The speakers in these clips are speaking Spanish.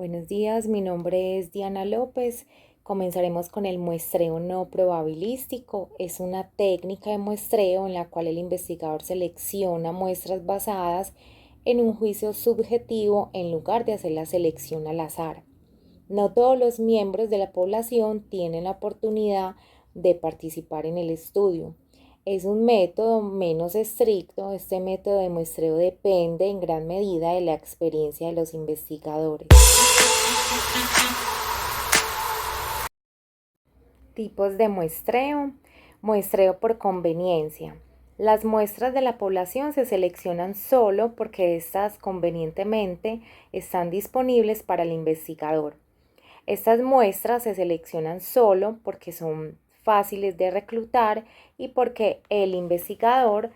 Buenos días, mi nombre es Diana López. Comenzaremos con el muestreo no probabilístico. Es una técnica de muestreo en la cual el investigador selecciona muestras basadas en un juicio subjetivo en lugar de hacer la selección al azar. No todos los miembros de la población tienen la oportunidad de participar en el estudio. Es un método menos estricto. Este método de muestreo depende en gran medida de la experiencia de los investigadores. Tipos de muestreo. Muestreo por conveniencia. Las muestras de la población se seleccionan solo porque éstas convenientemente están disponibles para el investigador. Estas muestras se seleccionan solo porque son fáciles de reclutar y porque el investigador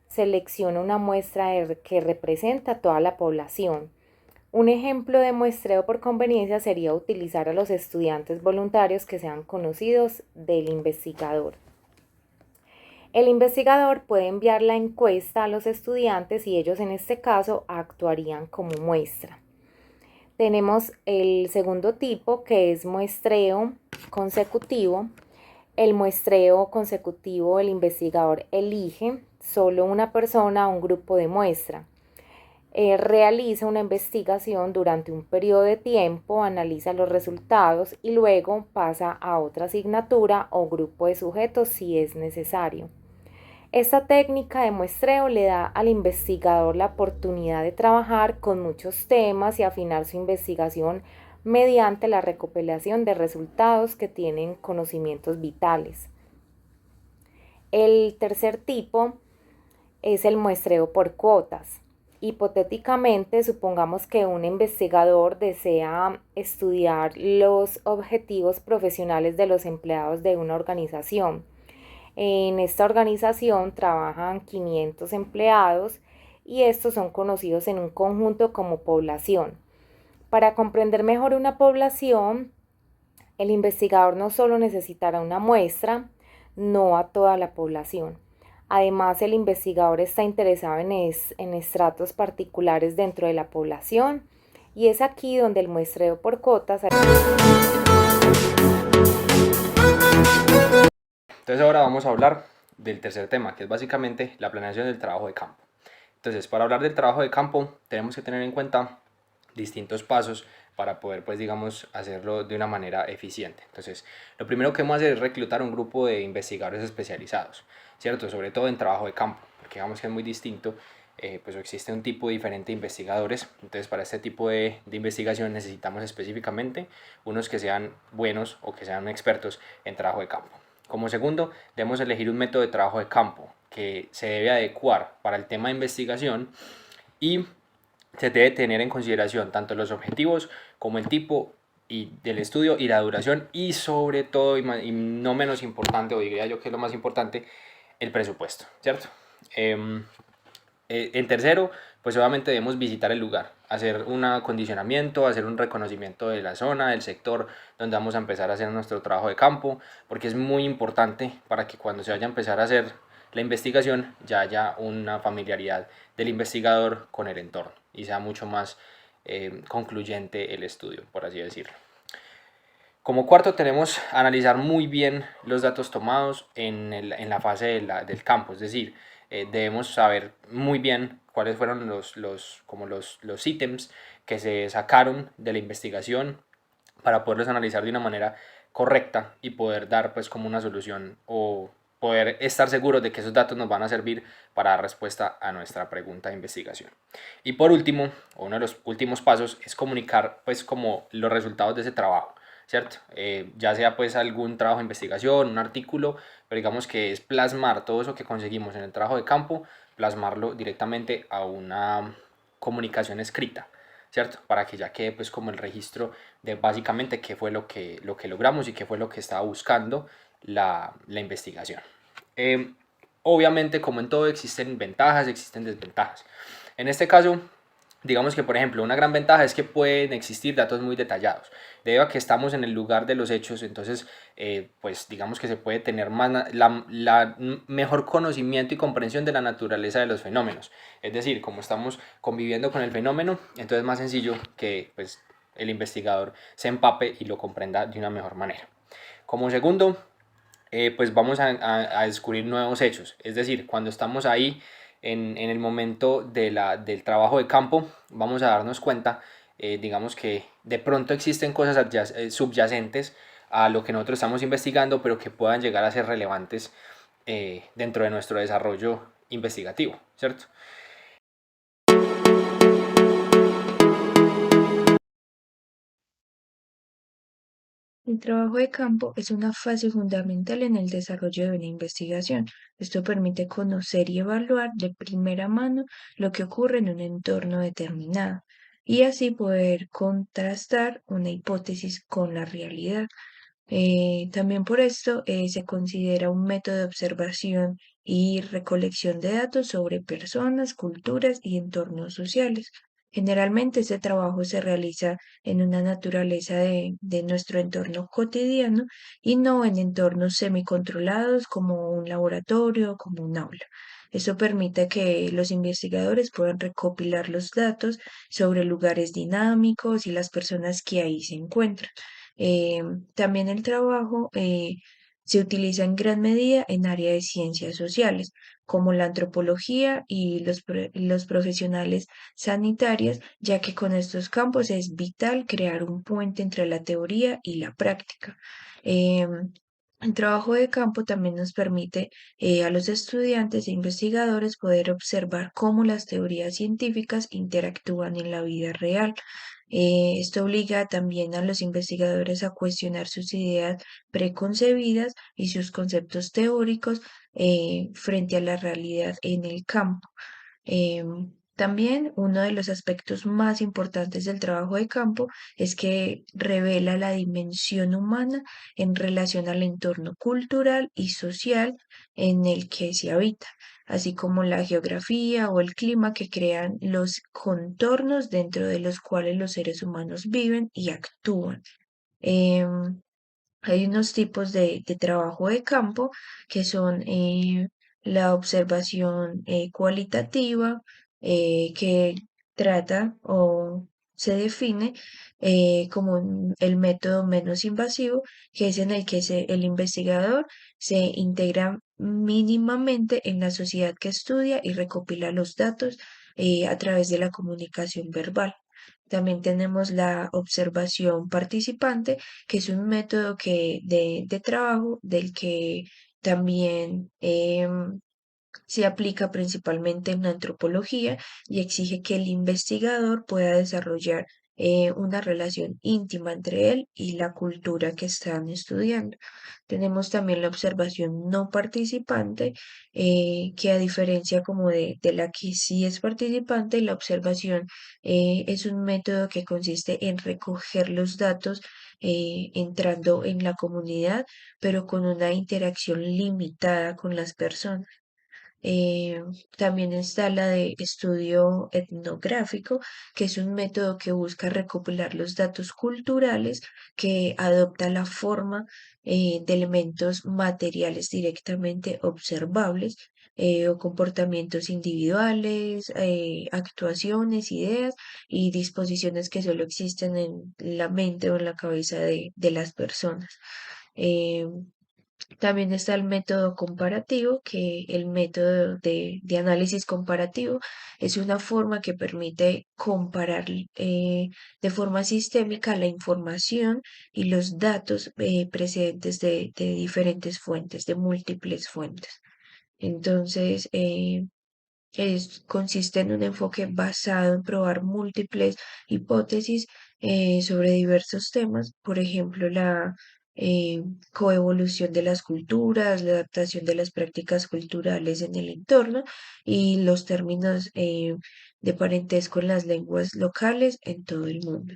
selecciona una muestra que representa a toda la población. Un ejemplo de muestreo por conveniencia sería utilizar a los estudiantes voluntarios que sean conocidos del investigador. El investigador puede enviar la encuesta a los estudiantes y ellos en este caso actuarían como muestra. Tenemos el segundo tipo, que es muestreo consecutivo. El muestreo consecutivo, el investigador elige solo una persona o un grupo de muestra. Realiza una investigación durante un periodo de tiempo, analiza los resultados y luego pasa a otra asignatura o grupo de sujetos si es necesario. Esta técnica de muestreo le da al investigador la oportunidad de trabajar con muchos temas y afinar su investigación mediante la recopilación de resultados que tienen conocimientos vitales. El tercer tipo es el muestreo por cuotas. Hipotéticamente, supongamos que un investigador desea estudiar los objetivos profesionales de los empleados de una organización. En esta organización trabajan 500 empleados y estos son conocidos en un conjunto como población. Para comprender mejor una población, el investigador no solo necesitará una muestra, no a toda la población. Además, el investigador está interesado en estratos particulares dentro de la población y es aquí donde el muestreo por cuotas. Entonces ahora vamos a hablar del tercer tema, que es básicamente la planeación del trabajo de campo. Entonces, para hablar del trabajo de campo, tenemos que tener en cuenta distintos pasos para poder, pues, digamos, hacerlo de una manera eficiente. Entonces, lo primero que vamos a hacer es reclutar un grupo de investigadores especializados, ¿cierto? Sobre todo en trabajo de campo, porque digamos que es muy distinto, pues existe un tipo diferente de investigadores. Entonces, para este tipo de investigación necesitamos específicamente unos que sean buenos o que sean expertos en trabajo de campo. Como segundo, debemos elegir un método de trabajo de campo que se debe adecuar para el tema de investigación y se debe tener en consideración tanto los objetivos como el tipo del estudio y la duración y sobre todo y no menos importante, o diría yo que es lo más importante, el presupuesto, ¿cierto? En tercero, pues obviamente debemos visitar el lugar, hacer un acondicionamiento, hacer un reconocimiento de la zona, del sector donde vamos a empezar a hacer nuestro trabajo de campo, porque es muy importante para que cuando se vaya a empezar a hacer la investigación ya haya una familiaridad del investigador con el entorno y sea mucho más concluyente el estudio, por así decirlo. Como cuarto tenemos analizar muy bien los datos tomados en la fase del campo, es decir, debemos saber muy bien cuáles fueron los ítems que se sacaron de la investigación para poderlos analizar de una manera correcta y poder dar pues como una solución o poder estar seguros de que esos datos nos van a servir para dar respuesta a nuestra pregunta de investigación. Y por último, uno de los últimos pasos es comunicar pues como los resultados de ese trabajo, ¿cierto? Ya sea pues algún trabajo de investigación, un artículo, pero digamos que es plasmar todo eso que conseguimos en el trabajo de campo, plasmarlo directamente a una comunicación escrita, ¿cierto? Para que ya quede pues como el registro de básicamente qué fue lo que logramos y qué fue lo que estaba buscando la investigación. Eh, Obviamente, como en todo, existen ventajas, existen desventajas. En este caso, digamos que, por ejemplo, una gran ventaja es que pueden existir datos muy detallados. Debido a que estamos en el lugar de los hechos, entonces, pues digamos que se puede tener más la mejor conocimiento y comprensión de la naturaleza de los fenómenos. Es decir, como estamos conviviendo con el fenómeno, entonces es más sencillo que pues el investigador se empape y lo comprenda de una mejor manera. Como segundo, pues vamos a descubrir nuevos hechos. Es decir, cuando estamos ahí en el momento del trabajo de campo, vamos a darnos cuenta, digamos que de pronto existen cosas subyacentes a lo que nosotros estamos investigando, pero que puedan llegar a ser relevantes dentro de nuestro desarrollo investigativo, ¿cierto? El trabajo de campo es una fase fundamental en el desarrollo de una investigación. Esto permite conocer y evaluar de primera mano lo que ocurre en un entorno determinado y así poder contrastar una hipótesis con la realidad. También por esto se considera un método de observación y recolección de datos sobre personas, culturas y entornos sociales. Generalmente este trabajo se realiza en una naturaleza de nuestro entorno cotidiano y no en entornos semicontrolados como un laboratorio, como un aula. Eso permite que los investigadores puedan recopilar los datos sobre lugares dinámicos y las personas que ahí se encuentran. Eh, También el trabajo se utiliza en gran medida en áreas de ciencias sociales, como la antropología y los profesionales sanitarias, ya que con estos campos es vital crear un puente entre la teoría y la práctica. El trabajo de campo también nos permite a los estudiantes e investigadores poder observar cómo las teorías científicas interactúan en la vida real. Esto obliga también a los investigadores a cuestionar sus ideas preconcebidas y sus conceptos teóricos frente a la realidad en el campo. También uno de los aspectos más importantes del trabajo de campo es que revela la dimensión humana en relación al entorno cultural y social en el que se habita, así como la geografía o el clima que crean los contornos dentro de los cuales los seres humanos viven y actúan. Em, Hay unos tipos de trabajo de campo que son la observación cualitativa, que trata o se define como el método menos invasivo, que es en el que el investigador se integra mínimamente en la sociedad que estudia y recopila los datos a través de la comunicación verbal. También tenemos la observación participante, que es un método de trabajo del que también se aplica principalmente en la antropología y exige que el investigador pueda desarrollar una relación íntima entre él y la cultura que están estudiando. Tenemos también la observación no participante, que a diferencia como de la que sí es participante, la observación es un método que consiste en recoger los datos entrando en la comunidad, pero con una interacción limitada con las personas. Eh, También está la de estudio etnográfico, que es un método que busca recopilar los datos culturales, que adopta la forma de elementos materiales directamente observables o comportamientos individuales, actuaciones, ideas y disposiciones que solo existen en la mente o en la cabeza de las personas. Eh, También está el método comparativo, que el método de análisis comparativo es una forma que permite comparar de forma sistémica la información y los datos precedentes de diferentes fuentes, de múltiples fuentes. Entonces, consiste en un enfoque basado en probar múltiples hipótesis sobre diversos temas, por ejemplo, la eh, coevolución de las culturas, la adaptación de las prácticas culturales en el entorno y los términos de parentesco en las lenguas locales en todo el mundo.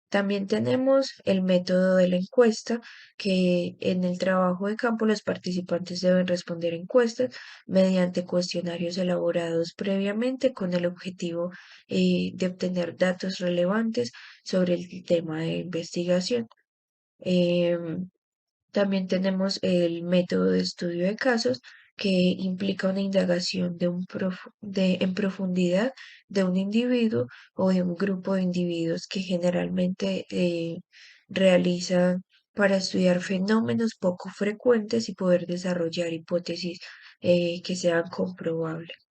También tenemos el método de la encuesta, que en el trabajo de campo los participantes deben responder encuestas mediante cuestionarios elaborados previamente con el objetivo de obtener datos relevantes sobre el tema de investigación. Em, También tenemos el método de estudio de casos, que implica una indagación en profundidad de un individuo o de un grupo de individuos que generalmente realizan para estudiar fenómenos poco frecuentes y poder desarrollar hipótesis que sean comprobables.